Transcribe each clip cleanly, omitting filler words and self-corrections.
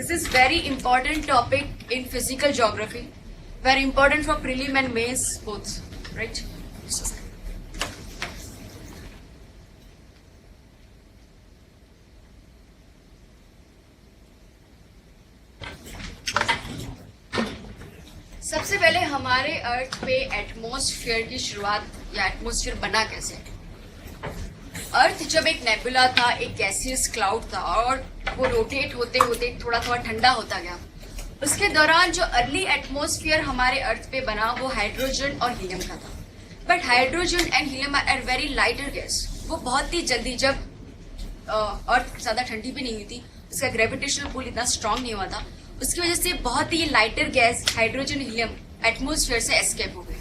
This is very important topic in physical geography. Very important for prelim and mains both, right? सबसे पहले हमारे अर्थ पे atmosphere की शुरुआत या एटमॉस्फेयर बना कैसे? अर्थ जब एक नेबुला था, एक गैसियस क्लाउड था और वो रोटेट होते होते थोड़ा थोड़ा ठंडा होता गया। उसके दौरान जो अर्ली एटमॉस्फेयर हमारे अर्थ पे बना वो हाइड्रोजन और हीलियम का था। But hydrogen and helium are very lighter gas. वो बहुत ही जल्दी, जब अर्थ ज्यादा ठंडी भी नहीं हुई थी, उसका ग्रेविटेशनल पुल इतना स्ट्रांग नहीं हुआ था, उसकी वजह से बहुत ही lighter gas hydrogen helium atmosphere से एस्केप हो गए।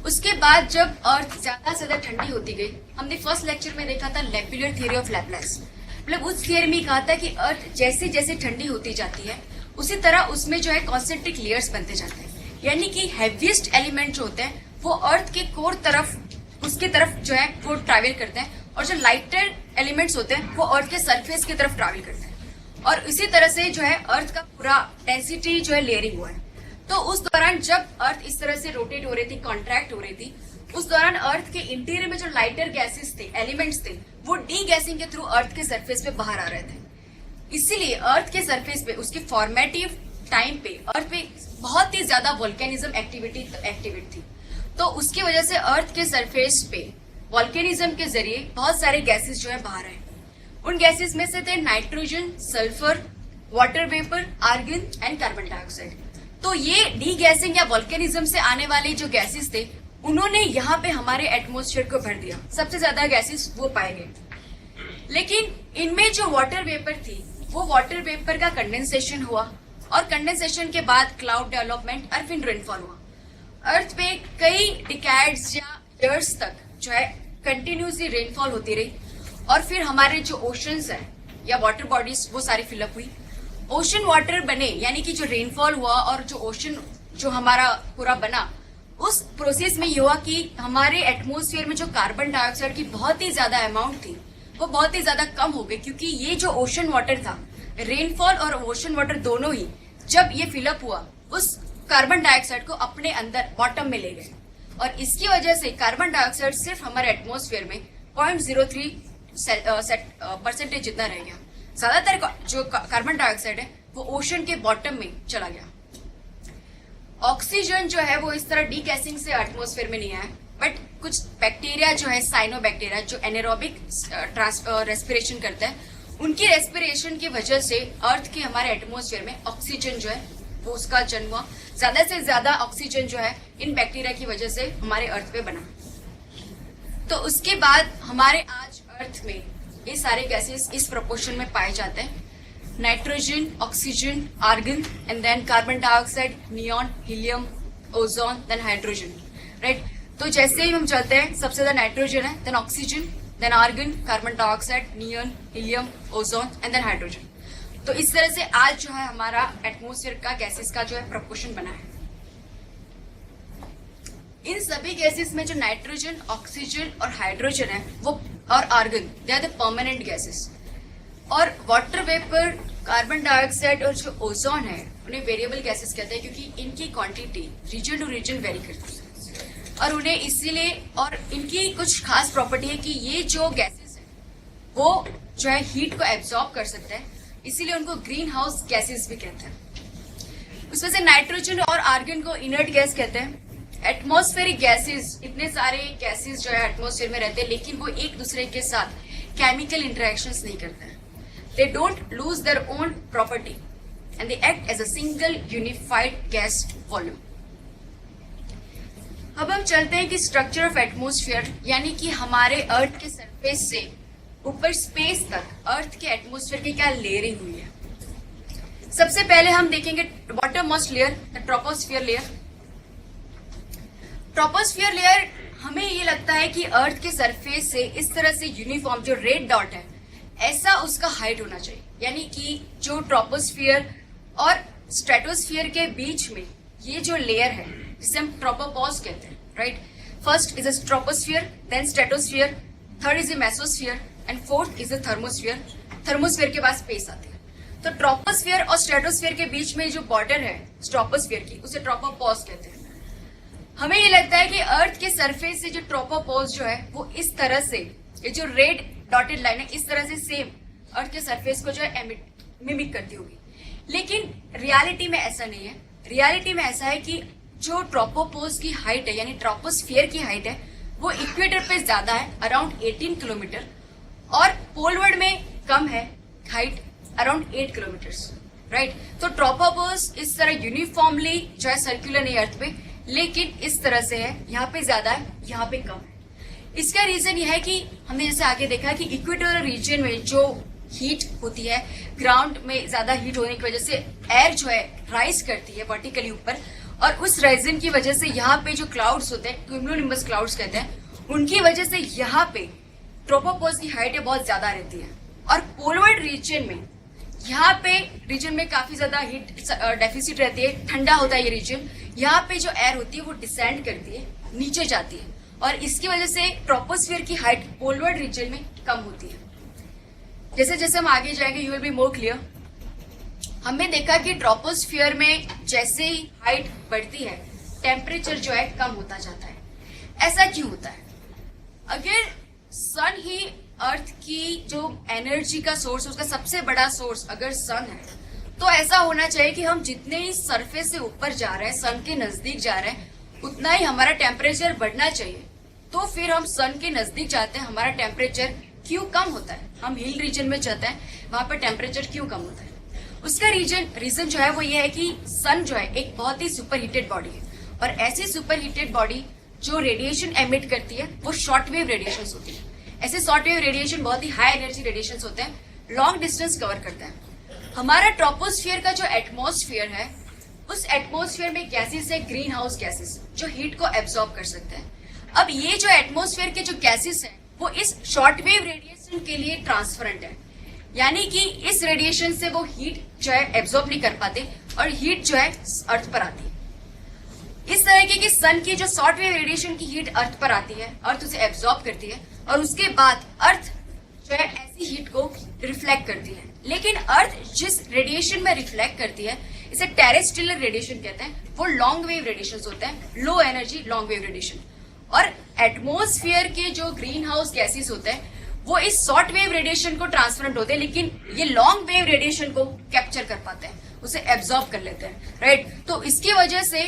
उसके बाद जब अर्थ ज्यादा से ज्यादा ठंडी होती गई, हमने फर्स्ट लेक्चर में देखा था लेपिलर थ्योरी ऑफ लैपलेस। मतलब उस थियरी में कहा था कि अर्थ जैसे जैसे ठंडी होती जाती है उसी तरह उसमें जो है कॉन्सेंट्रिक लेयर्स बनते जाते हैं, यानी कि हैवीएस्ट एलिमेंट जो होते हैं वो अर्थ के कोर तरफ, उसकी तरफ जो है वो ट्रैवल करते हैं, और जो लाइटर एलिमेंट्स होते हैं वो अर्थ के सरफेस की तरफ ट्रैवल करते हैं। और इसी तरह से जो है अर्थ का पूरा डेंसिटी जो है लेयरिंग हुआ है। तो उस दौरान जब अर्थ इस तरह से रोटेट हो रही थी, कॉन्ट्रैक्ट हो रही थी, उस दौरान अर्थ के इंटीरियर में जो लाइटर गैसेस थे, एलिमेंट्स थे, वो डी गैसिंग के थ्रू अर्थ के सरफेस पे बाहर आ रहे थे। इसीलिए अर्थ के सरफेस पे उसके फॉर्मेटिव टाइम पे अर्थ पे बहुत ही ज्यादा वोल्केनिज्म एक्टिविटी थी। तो उसकी वजह से अर्थ के सरफेस पे वोल्केनिज्म के जरिए बहुत सारे गैसेस जो है बाहर आए। उन गैसेस में से थे nitrogen, sulphur, water vapour, argon and carbon dioxide. तो ये डी गैसिंग या वोल्केनिज्म से आने वाले जो गैसेस थे उन्होंने यहाँ पे हमारे एटमॉस्फेयर को भर दिया। सबसे ज्यादा गैसेस वो पाए गए। लेकिन इनमें जो वाटर वेपर थी वो वाटर वेपर का कंडेंसेशन हुआ, और कंडेंसेशन के बाद क्लाउड डेवलपमेंट और फिर रेनफॉल हुआ। अर्थ पे कई डिकेड्स या ईयर्स तक जो है कंटिन्यूसली रेनफॉल होती रही, और फिर हमारे जो ओशंस है या वाटर बॉडीज वो सारी फिलअप हुई। ओशन वाटर बने, यानी कि जो रेनफॉल हुआ और जो ओशन जो हमारा पूरा बना, उस प्रोसेस में ये हुआ कि हमारे एटमॉस्फेयर में जो कार्बन डाइऑक्साइड की बहुत ही ज्यादा अमाउंट थी वो बहुत ही ज्यादा कम हो गई, क्योंकि ये जो ओशन वाटर था, रेनफॉल और ओशन वाटर दोनों ही जब ये फिलअप हुआ उस कार्बन डाइऑक्साइड को अपने अंदर बॉटम में ले गए, और इसकी वजह से कार्बन डाइऑक्साइड सिर्फ हमारे एटमॉस्फेयर में 0.03% जितना रह गया। ज्यादातर जो कार्बन डाइऑक्साइड है वो ओशन के बॉटम में चला गया। ऑक्सीजन जो है वो इस तरह डीगैसिंग से एटमॉस्फेयर में नहीं आया, बट कुछ बैक्टीरिया जो है, साइनोबैक्टीरिया, जो एनारोबिक रेस्पिरेशन करता है, उनकी रेस्पिरेशन की वजह से अर्थ के हमारे एटमॉस्फेयर में ऑक्सीजन जो है वो उसका जन्म हुआ। ज्यादा से ज्यादा ऑक्सीजन जो है इन बैक्टीरिया की वजह से हमारे अर्थ पे बना। तो उसके बाद हमारे आज अर्थ में ये सारे गैसेस इस प्रोपोर्शन में पाए जाते हैं: nitrogen, oxygen, argon and then carbon dioxide, neon, helium, ozone, then hydrogen, right. तो जैसे ही हम चलते हैं, सबसे ज्यादा नाइट्रोजन है, then oxygen, then argon, carbon dioxide, neon, helium, ozone and then hydrogen. तो इस तरह से आज जो है हमारा एटमॉस्फेयर का गैसेस का जो है प्रोपोर्शन बना है। इन सभी गैसेस में जो नाइट्रोजन, ऑक्सीजन और हाइड्रोजन है वो और argon, they are the permanent gases. और वाटर वेपर, कार्बन डाइऑक्साइड और जो ओजोन है उन्हें वेरिएबल गैसेस कहते हैं, क्योंकि इनकी quantity region to region vary करती है, और उन्हें इसीलिए, और इनकी कुछ खास प्रॉपर्टी है कि ये जो गैसेस है वो जो है हीट को एब्जॉर्ब कर सकते हैं, इसीलिए उनको ग्रीन हाउस गैसेस भी कहते हैं। उसमें से नाइट्रोजन और आर्गन को इनर्ट गैस कहते हैं। एटमॉस्फेरिक गैसेस, इतने सारे गैसेस जो है एटमॉस्फेयर में रहते हैं, लेकिन वो एक दूसरे के साथ केमिकल इंटरेक्शंस नहीं करते हैं। They don't lose their own property and they act as a single unified gas volume. अब हम चलते हैं कि स्ट्रक्चर ऑफ एटमॉस्फेयर, यानी कि हमारे अर्थ के सरफेस से ऊपर स्पेस तक अर्थ के एटमॉस्फेयर की क्या लेयरिंग हुई है। सबसे पहले हम देखेंगे bottom most layer, the troposphere layer. Troposphere layer, हमें ये लगता है कि अर्थ के सरफेस से इस तरह से यूनिफॉर्म जो रेड डॉट है, ऐसा उसका हाइट होना चाहिए, यानी कि जो ट्रोपोस्फियर और स्ट्रेटोस्फियर के बीच में ये जो लेयर है जिसे हम ट्रोपोपॉज कहते हैं, right. First is a troposphere, then stratosphere, third is a mesosphere and fourth is a thermosphere. Thermosphere के बाद स्पेस आती है। तो ट्रोपोस्फियर और स्ट्रेटोस्फियर के बीच में जो बॉर्डर है ट्रोपोस्फियर की, उसे ट्रोपोपॉज कहते हैं। हमें ये लगता है कि अर्थ के सरफेस से जो ट्रोपोपॉज जो है वो इस तरह से, ये जो रेड डॉटेड लाइन है, इस तरह से सेम अर्थ के सरफेस को जो है मिमिक करती होगी। लेकिन रियलिटी में ऐसा नहीं है। रियलिटी में ऐसा है कि जो ट्रोपोपॉज की हाइट है, यानी ट्रोपोस्फियर की हाइट है, वो इक्वेटर पे ज्यादा है, अराउंड 18 किलोमीटर, और पोलवर्ल्ड में कम है हाइट, अराउंड 8 किलोमीटर, राइट। तो ट्रोपोपॉज इस तरह यूनिफॉर्मली जो है सर्कुलर नहीं अर्थ पे, लेकिन इस तरह से है, यहाँ पे ज्यादा है, यहाँ पे कम है। इसका रीजन यह है कि हमने जैसे आगे देखा कि इक्वेटोरियल रीजन में जो हीट होती है, ग्राउंड में ज्यादा हीट होने की वजह से एयर जो है राइज करती है वर्टिकली ऊपर, और उस राइजिंग की वजह से यहाँ पे जो क्लाउड्स होते हैं, क्यूमुलोनिम्बस क्लाउड्स कहते हैं, उनकी वजह से यहाँ पे ट्रोपोपॉज की हाइट बहुत ज्यादा रहती है। और पोलवर्ल्ड रीजन में, यहाँ पे रीजन में काफी ज्यादा हीट डेफिसिट रहती है, ठंडा होता है ये रीजन। यहाँ पे जो एयर होती है वो डिसेंड करती है, नीचे जाती है, और इसकी वजह से ट्रोपोस्फियर की हाइट पोलवर्ल्ड रीजन में कम होती है। जैसे जैसे हम आगे जाएंगे you will be more clear. हमने देखा कि ट्रोपोस्फियर में जैसे ही हाइट बढ़ती है, टेम्परेचर जो है कम होता जाता है। ऐसा क्यों होता है? अगर सन ही अर्थ की जो एनर्जी का सोर्स, उसका सबसे बड़ा सोर्स अगर सन है, तो ऐसा होना चाहिए कि हम जितने ही सरफेस से ऊपर जा रहे हैं, सन के नजदीक जा रहे हैं, उतना ही हमारा टेम्परेचर बढ़ना चाहिए। तो फिर हम सन के नजदीक जाते हैं, हमारा टेम्परेचर क्यों कम होता है? हम हिल रीजन में जाते हैं, वहां पर टेम्परेचर क्यों कम होता है? उसका रीजन जो है वो ये है कि सन जो है एक बहुत ही सुपर हीटेड बॉडी है, और ऐसी सुपर हीटेड बॉडी जो रेडिएशन एमिट करती है वो शॉर्ट वेव रेडिएशन होती है। ऐसे शॉर्ट वेव रेडिएशन बहुत ही हाई एनर्जी रेडिएशन होते हैं, लॉन्ग डिस्टेंस कवर करते हैं। हमारा ट्रोपोस्फियर का जो एटमॉस्फेयर है, उस एटमॉस्फेयर में गैसेस है, ग्रीन हाउस गैसेस, जो हीट को एब्जॉर्ब कर सकते हैं। अब ये जो एटमॉस्फेयर के जो गैसेस हैं, वो इस शॉर्ट वेव रेडिएशन के लिए ट्रांसफरेंट है, यानी कि इस रेडिएशन से वो हीट जो है एब्जॉर्ब नहीं कर पाते, और हीट जो है अर्थ पर आती है। इस तरह की सन की जो शॉर्ट वेव रेडिएशन की हीट अर्थ पर आती है, अर्थ उसे एब्जॉर्ब करती है, और उसके बाद अर्थ जो है ऐसी हीट को रिफ्लेक्ट करती है। लेकिन अर्थ जिस रेडिएशन में रिफ्लेक्ट करती है, इसे टेरेस्ट्रियल रेडिएशन कहते हैं, वो लॉन्ग वेव रेडिएशन होते हैं, low energy long wave radiation. और एटमॉस्फेयर के जो ग्रीन हाउस गैसेस होते हैं, वो इस शॉर्ट वेव रेडिएशन को ट्रांसफरेंट होते हैं, लेकिन ये लॉन्ग वेव रेडिएशन को कैप्चर कर पाते हैं, उसे एब्जॉर्ब कर लेते हैं, राइट। तो इसकी वजह से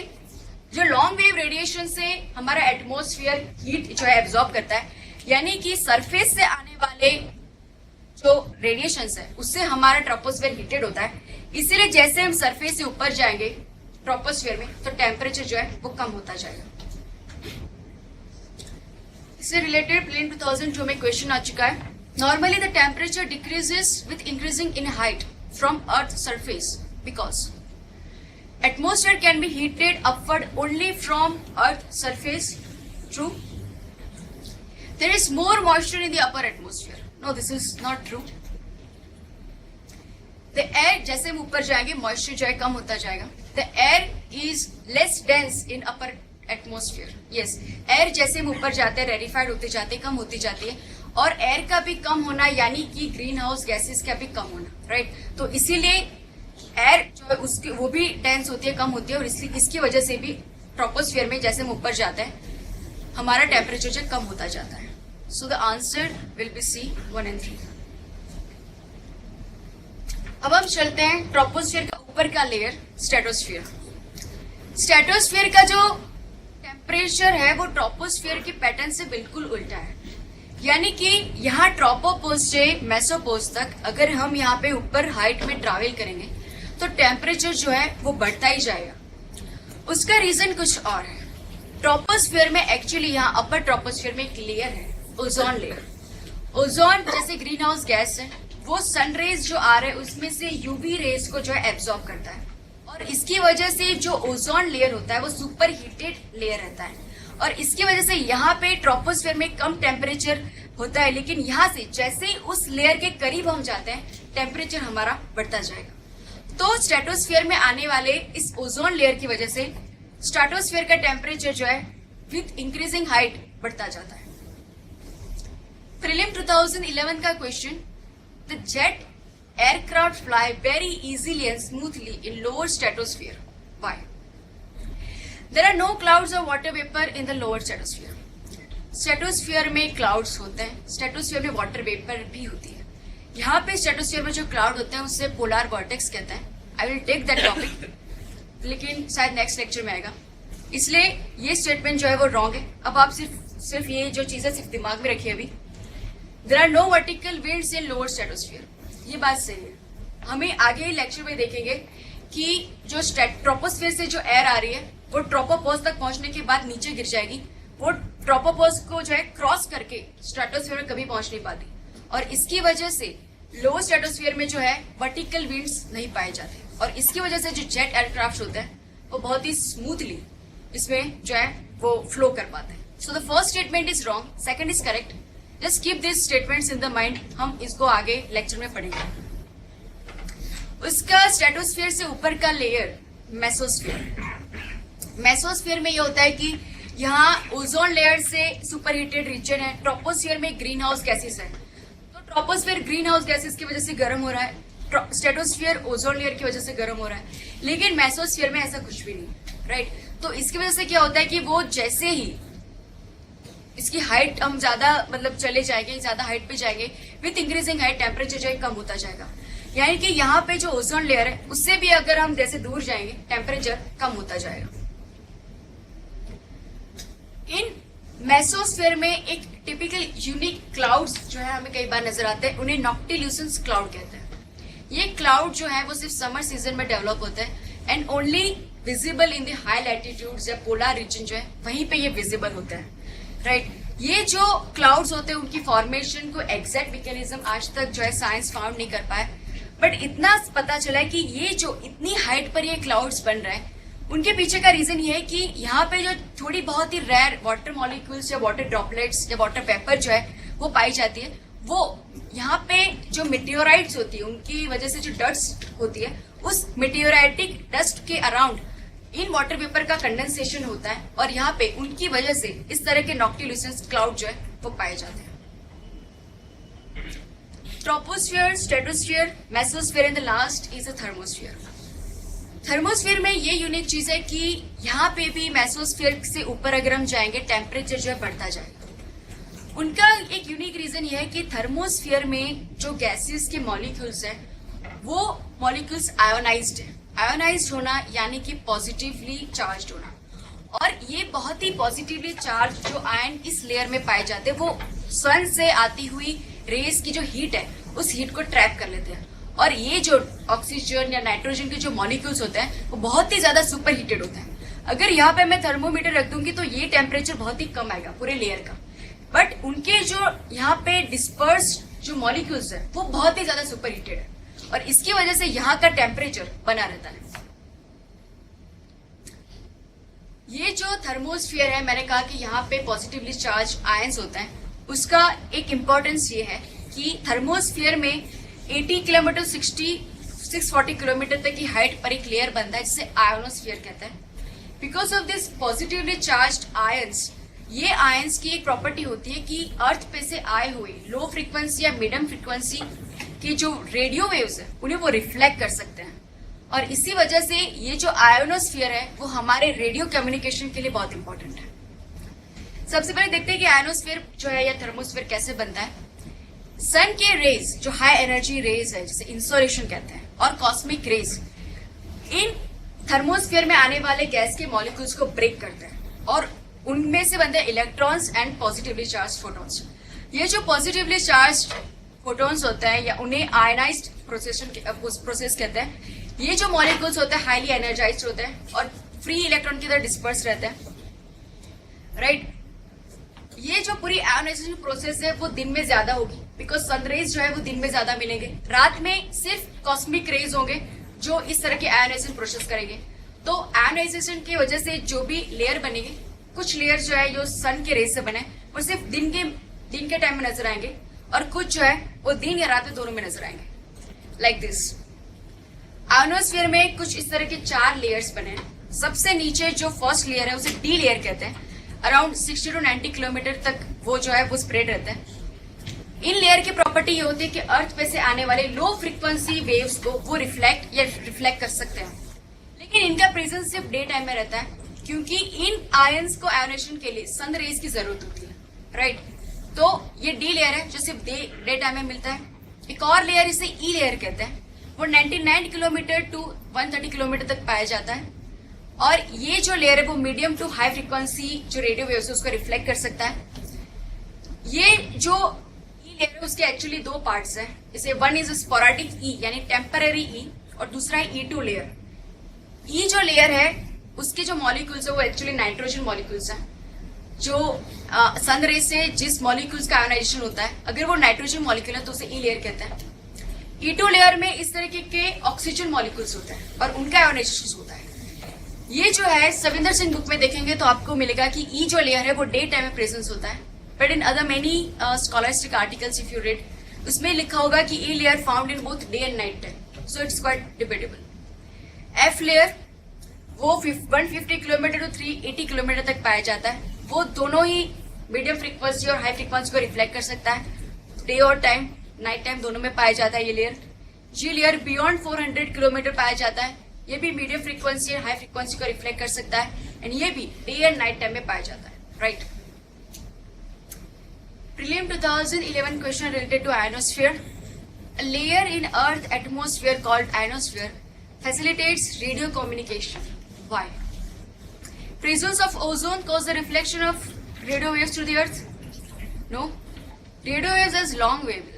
जो लॉन्ग वेव रेडिएशन से हमारा एटमॉस्फेयर हीट जो है एब्जॉर्ब करता है, यानी कि सरफेस से आने वाले जो रेडिएशंस है, उससे हमारा ट्रोपोस्फियर हीटेड होता है। इसीलिए जैसे हम सरफेस से ऊपर जाएंगे ट्रोपोस्फियर में, तो टेम्परेचर जो है वो कम होता जाएगा। इससे रिलेटेड प्लेन 2002 में क्वेश्चन आ चुका है। Normally the temperature decreases with increasing in height from earth surface because atmosphere can be heated upward only from earth surface. True? There is more moisture in the upper atmosphere. No, this is not true. The air, जैसे हम ऊपर जाएंगे moisture जो है कम होता जाएगा. The air is less dense in upper atmosphere. Yes, air जैसे हम ऊपर जाते हैं rarefied होते जाते हैं, कम होती जाती है, और air का भी कम होना यानी कि green house gases का भी कम होना, right? तो इसीलिए एयर जो है उसकी वो भी डेंस होती है, कम होती है, और इसकी वजह से भी ट्रोपोस्फियर में जैसे हम ऊपर जाते हैं हमारा टेम्परेचर जो कम होता जाता है। So the answer will be C 1 and 3। अब हम चलते हैं ट्रोपोस्फियर का ऊपर का लेयर स्ट्रेटोस्फियर। स्ट्रेटोस्फियर का जो टेम्परेचर है वो ट्रोपोस्फियर की पैटर्न से बिल्कुल उल्टा है, यानी कि यहाँ ट्रोपोपोज से मेसोपोज तक अगर हम यहाँ पे ऊपर हाइट में ट्रैवल करेंगे तो टेम्परेचर जो है वो बढ़ता ही जाएगा। उसका रीजन कुछ और है। ट्रोपोस्फियर में एक्चुअली यहाँ अपर ट्रोपोस्फियर में एक लेयर है, ओजोन लेयर। ओजोन जैसे ग्रीन हाउस गैस है, वो सन रेज जो आ रहे हैं उसमें से यूवी रेज को जो है एब्जॉर्ब करता है, और इसकी वजह से जो ओजोन लेयर होता है वो सुपर हीटेड लेयर रहता है, और इसकी वजह से यहाँ पे ट्रोपोस्फियर में कम टेम्परेचर होता है, लेकिन यहाँ से जैसे ही उस लेयर के करीब हम जाते हैं टेम्परेचर हमारा बढ़ता जाएगा। तो स्ट्रेटोस्फियर में आने वाले इस ओजोन लेयर की वजह से स्ट्रेटोस्फियर का टेम्परेचर जो है विथ इंक्रीजिंग हाइट बढ़ता जाता है। प्रीलिम 2011 का question, the jet aircraft fly very easily and smoothly in lower stratosphere. Why? There are no clouds or water vapor in the lower stratosphere. Stratosphere में clouds होते हैं, stratosphere में water vapour भी होती है. यहाँ पे स्ट्रेटोस्फीयर में जो क्लाउड होते हैं उससे पोलर वर्टेक्स कहते हैं. I will take that topic, लेकिन शायद नेक्स्ट लेक्चर में आएगा, इसलिए ये स्टेटमेंट जो है वो रॉन्ग है. अब आप सिर्फ ये जो चीजें सिर्फ दिमाग में रखिए. अभी there are no vertical winds in lower stratosphere, ये बात सही है. हमें आगे लेक्चर में देखेंगे कि जो ट्रोपोस्फीयर से जो एयर आ रही है वो ट्रोपोपॉज तक पहुंचने के बाद नीचे गिर जाएगी. वो ट्रोपोपॉज को जो है क्रॉस करके स्ट्रेटोस्फीयर में कभी पहुंच नहीं पाती, और इसकी वजह से लो स्ट्रेटोस्फीयर में जो है वर्टिकल विंड्स नहीं पाए जाते, और इसकी वजह से जो जेट एयरक्राफ्ट होते हैं वो बहुत ही स्मूथली इसमें जो है वो फ्लो कर पाते हैं. So the first statement is wrong, second is correct. Just keep this statements in the mind, हम इसको आगे लेक्चर में पढ़ेंगे. उसका स्ट्रेटोस्फीयर से ऊपर का लेयर मेसोस्फीयर. मेसोस्फीयर में ये होता है कि यहाँ ओजोन लेयर से सुपर हीटेड रीजन है. ट्रोपोस्फीयर में ग्रीन हाउस गैसेस है, तो ट्रोपोस्फीयर ग्रीन हाउस गैसेस की वजह से गर्म हो रहा है, स्ट्रेटोस्फीयर ओजोन लेयर की वजह से गर्म हो रहा है. लेकिन मेसोस्फीयर में ऐसा कुछ भी नहीं, राइट. तो इसकी वजह से क्या होता है कि वो जैसे ही इसकी हाइट हम ज्यादा मतलब चले जाएंगे, ज्यादा हाइट पे जाएंगे, विथ इंक्रीजिंग हाइट टेम्परेचर जो है कम होता जाएगा. यानी कि यहाँ पे जो ओजोन लेयर है उससे भी अगर हम जैसे दूर जाएंगे टेम्परेचर कम होता जाएगा. इन मेसोस्फीयर में एक टिपिकल यूनिक क्लाउड्स जो है हमें कई बार नजर आते हैं, उन्हें नॉक्टिल्यूसेंस क्लाउड कहते हैं. ये क्लाउड जो है वो सिर्फ समर सीजन में डेवलप होते हैं and only visible in the high latitudes या पोलर रीजन जो है वहीं पे ये विजिबल होते हैं, राइट. ये जो क्लाउड्स होते हैं उनकी फॉर्मेशन को एग्जैक्ट मैकेनिज्म आज तक जो है साइंस फाउंड नहीं कर पाए, बट इतना पता चला है कि ये जो इतनी हाइट पर ये क्लाउड्स बन रहे हैं उनके पीछे का रीजन ये है कि यहाँ पे जो थोड़ी बहुत ही रेयर वाटर मॉलिक्यूल्स या वाटर ड्रॉपलेट्स या वाटर पेपर जो है वो पाई जाती है, वो यहाँ पे जो मेटेओराइट्स होती है उनकी वजह से जो डस्ट होती है उस मेटेओराइटिक डस्ट के अराउंड इन वाटर वेपर का कंडेंसेशन होता है, और यहाँ पे उनकी वजह से इस तरह के नॉक्टिल्यूसेंस क्लाउड जो है वो पाए जाते हैं. Troposphere, stratosphere, mesosphere and the last is a thermosphere. Thermosphere में ये यूनिक चीज है कि यहाँ पे भी मेसोस्फीयर से ऊपर अगर हम जाएंगे टेम्परेचर जो है बढ़ता जाएगा. उनका एक यूनिक रीजन ये है कि थर्मोस्फीयर में जो गैसेस के मॉलिक्यूल्स हैं वो मॉलिक्यूल्स आयोनाइज्ड है. आयोनाइज्ड होना यानी कि पॉजिटिवली चार्ज होना, और ये बहुत ही पॉजिटिवली चार्ज जो आयन इस लेयर में पाए जाते हैं वो सन से आती हुई रेस की जो हीट है उस हीट को ट्रैप कर लेते हैं, और ये जो ऑक्सीजन या नाइट्रोजन के जो मॉलिक्यूल्स होते हैं वो बहुत ही ज्यादा सुपर हीटेड होते हैं. अगर यहाँ पे मैं थर्मोमीटर रख दूंगी तो ये टेम्परेचर बहुत ही कम आएगा पूरे लेयर का, बट उनके जो यहाँ पे डिस्पर्स जो मॉलिक्यूल्स है वो बहुत ही ज्यादा सुपर हीटेड है, और इसकी वजह से यहाँ का टेम्परेचर बना रहता है. ये जो थर्मोस्फीयर है, मैंने कहा कि यहाँ पे पॉजिटिवली चार्ज आयंस होते हैं, उसका एक इम्पोर्टेंस ये है कि थर्मोस्फीयर में 80 किलोमीटर 640 किलोमीटर तक की हाइट पर एक लेयर बनता है जिसे आयोनोस्फीयर कहते हैं. Because of this positively charged ions, ये आयंस की एक प्रॉपर्टी होती है कि अर्थ पे से आए हुए लो फ्रीक्वेंसी या मीडियम फ्रीक्वेंसी की जो रेडियो वेव्स है उन्हें वो रिफ्लेक्ट कर सकते हैं, और इसी वजह से ये जो आयोनोस्फीयर है वो हमारे रेडियो कम्युनिकेशन के लिए बहुत इंपॉर्टेंट है. सबसे पहले देखते हैं कि आयोनोस्फीयर जो है या थर्मोस्फीयर कैसे बनता है. सन के रेज जो हाई एनर्जी रेज है जिसे इंसोलेशन कहते हैं, और कॉस्मिक रेज इन थर्मोस्फीयर में आने वाले गैस के मॉलिक्यूल्स को ब्रेक करते हैं, और उनमें से बनते हैं electrons and positively charge photons. ये जो पॉजिटिवली चार्ज फोटॉन्स होते हैं या उन्हें आयनाइज्ड प्रोसेस कहते हैं. ये जो मॉलिक्यूल्स होते हैं हाईली एनर्जाइज्ड होते हैं और फ्री इलेक्ट्रॉन की तरह डिस्पर्स रहते हैं, राइट. ये जो पूरी आयोनाइजेशन प्रोसेस है वो दिन में ज्यादा होगी, बिकॉज सनरेज जो है वो दिन में ज्यादा मिलेंगे. रात में सिर्फ कॉस्मिक रेज होंगे जो इस तरह के आयोनाइजेशन प्रोसेस करेंगे. तो आयोनाइजेशन की वजह से जो भी लेयर बनेगी, कुछ लेयर जो है जो सन के रेज से बने वो सिर्फ दिन के टाइम में नजर आएंगे, और कुछ जो है वो दिन या रात में दोनों में नजर आएंगे, लाइक दिस. आयोनोस्फीयर में कुछ इस तरह के 4 लेयर्स बने हैं. सबसे नीचे जो फर्स्ट लेयर है उसे डी लेयर कहते हैं. अराउंड 60 to 90 किलोमीटर तक वो जो है वो स्प्रेड रहता है. इन लेयर की प्रॉपर्टी ये होती है कि अर्थ पे से आने वाले लो फ्रीक्वेंसी वेव्स को वो रिफ्लेक्ट कर सकते हैं, लेकिन इनका प्रेजेंस सिर्फ डे टाइम में रहता है, क्योंकि इन आयंस को आयोनेशन के लिए सन रेज की जरूरत होती है, राइट। तो ये डी लेयर है जो सिर्फ डे टाइम में मिलता है। एक और लेयर, इसे ई लेयर कहते हैं, वो 99 किलोमीटर टू 130 किलोमीटर तक पाया जाता है, और ये जो लेयर है वो मीडियम टू हाई फ्रीक्वेंसी जो रेडियो वेव्स है उसको रिफ्लेक्ट कर सकता है। ये जो ई लेयर है उसके एक्चुअली दो पार्ट्स हैं, इसे वन इज स्पोराडिक ई यानी टेम्पररी ई, और दूसरा है E2 लेयर। ई जो लेयर है उसके जो मॉलिक्यूल्स है वो एक्चुअली नाइट्रोजन मॉलिक्यूल्स हैं, जो सन रे से जिस मॉलिक्यूल्स का आयोनाइजेशन होता है, अगर वो नाइट्रोजन मॉलिक्यूल है तो उसे ई लेयर कहते हैं। E2 लेयर में इस तरीके के ऑक्सीजन मॉलिक्यूल्स होते हैं और उनका आयोनाइजेशन होता है। ये जो है सविंदर सिंह बुक में देखेंगे तो आपको मिलेगा कि ई जो लेयर है वो डे टाइम में प्रेजेंस होता है, but in other many scholastic articles if you read, उसमें लिखा होगा कि E layer found in both day and night time, so it's quite debatable. F layer वो 150 किलोमीटर टू 380 किलोमीटर तक पाया जाता है, वो दोनों ही मीडियम फ्रीक्वेंसी और हाई फ्रीक्वेंसी को रिफ्लेक्ट कर सकता है, डे और टाइम, नाइट टाइम दोनों में पाया जाता है ये लेयर। जी लेयर बियॉन्ड 400 किलोमीटर पाया जाता है, ये भी मीडियम फ्रीक्वेंसी और हाई फ्रीक्वेंसी को रिफ्लेक्ट कर सकता है, एंड ये भी डे एंड नाइट टाइम में पाया जाता है, right. Prelim 2011 question related to ionosphere. A layer in Earth atmosphere called ionosphere facilitates radio communication. Why? Presence of ozone cause the reflection of radio waves to the Earth? No. Radio waves is long wave.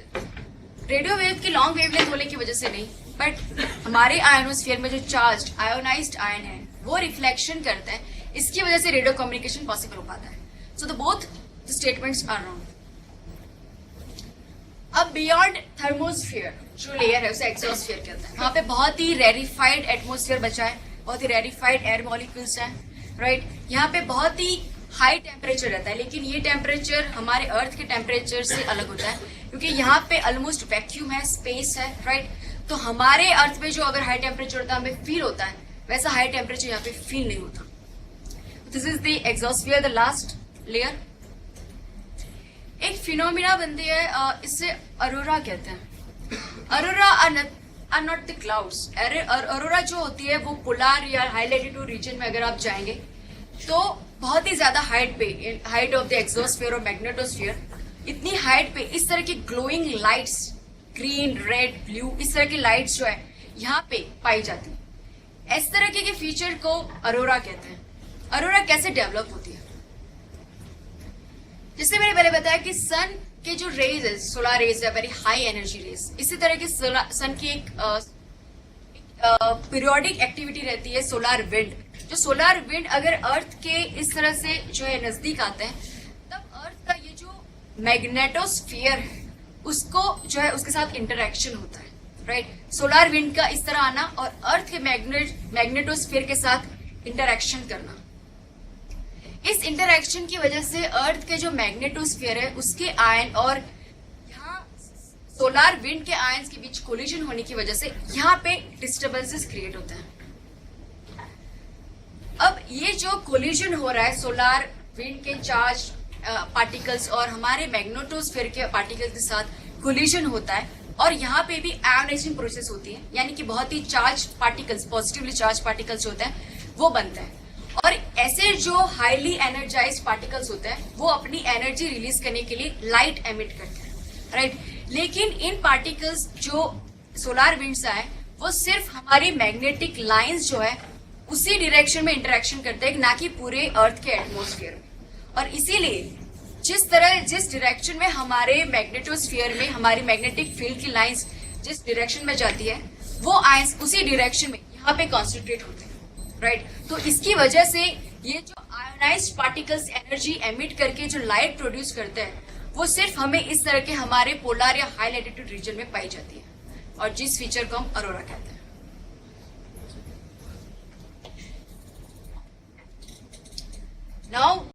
Radio wave की long wavelength होने की वजह से नहीं, but हमारे ionosphere में जो charged ionised ion है वो रिफ्लेक्शन करता है, इसकी वजह से रेडियो कम्युनिकेशन पॉसिबल हो पाता है। So the both statements are wrong. अब बियॉन्ड थर्मोस्फीयर जो लेयर है उसे एक्सोस्फीयर कहते हैं, वहां पे बहुत ही रेरिफाइड एटमोस्फीयर बचा है, बहुत ही रेरिफाइड एयर मॉलिक्यूल्स हैं, राइट। यहाँ पे बहुत ही हाई टेम्परेचर रहता है, लेकिन ये टेम्परेचर हमारे अर्थ के टेम्परेचर से अलग होता है, क्योंकि यहाँ पे ऑलमोस्ट वैक्यूम है, स्पेस है, राइट। तो हमारे अर्थ में जो अगर हाई टेम्परेचर होता है हमें फील होता है, वैसा हाई टेम्परेचर यहाँ पे फील नहीं होता। This is the exosphere, the last layer. एक फिनोमिना बनती है, इससे अरोरा कहते हैं। Aurora are not the clouds. Aurora जो होती है वो पोलर या हाई लैटिट्यूड रीजन में अगर आप जाएंगे तो बहुत ही ज्यादा हाइट पे, हाइट ऑफ द एक्सोस्फीयर और मैग्नेटोस्फीयर, इतनी हाइट पे इस तरह की glowing lights, green, red, blue, इस तरह की लाइट्स जो है यहाँ पे पाई जाती है। इस तरह के फीचर को अरोरा कहते हैं। अरोरा कैसे डेवलप होती है? जिससे मैंने पहले बताया कि सन के जो रेज है, सोलर रेज है, वेरी हाई एनर्जी रेज, इसी तरह की सन की एक पीरियोडिक एक्टिविटी रहती है सोलर विंड। जो सोलर विंड अगर अर्थ के इस तरह से जो है नजदीक आते हैं, तब अर्थ का ये जो मैग्नेटोस्फीयर है उसको जो है उसके साथ इंटरेक्शन होता है, राइट। सोलर विंड का इस तरह आना और अर्थ के मैग्नेटोस्फीयर के साथ इंटरेक्शन करना, इस इंटरेक्शन की वजह से अर्थ के जो मैग्नेटोस्फीयर है उसके आयन और यहाँ सोलर विंड के आयंस के बीच कोलिजन होने की वजह से यहाँ पे डिस्टर्बेंसेस क्रिएट होते हैं। अब ये जो कोलिजन हो रहा है सोलर विंड के चार्ज पार्टिकल्स और हमारे मैग्नेटोस्फीयर के पार्टिकल्स के साथ कोलिजन होता है, और यहाँ पे भी आयोनाइजेशन प्रोसेस होती है, यानी कि बहुत ही charge particles, positively charge particles होते हैं वो बनते हैं, और ऐसे जो हाईली एनर्जाइज्ड पार्टिकल्स होते हैं वो अपनी एनर्जी रिलीज करने के लिए लाइट एमिट करते हैं, राइट। लेकिन इन पार्टिकल्स जो सोलर विंड से आए वो सिर्फ हमारी मैग्नेटिक लाइंस जो है उसी डायरेक्शन में इंटरेक्शन करते हैं, ना कि पूरे अर्थ के एटमोस्फियर में। और इसीलिए जिस डायरेक्शन में हमारे मैग्नेटोस्फीयर में हमारी मैग्नेटिक फील्ड की लाइंस जिस डायरेक्शन में जाती है वो आयंस उसी डायरेक्शन में यहाँ पे कॉन्सेंट्रेट होते हैं, राइट। तो इसकी वजह से ये जो आयोनाइज्ड पार्टिकल्स एनर्जी एमिट करके जो लाइट प्रोड्यूस करते हैं वो सिर्फ हमें इस तरह के हमारे पोलर या हाई लैटिट्यूड रीजन में पाई जाती है, और जिस फीचर को हम अरोरा कहते हैं। नाउ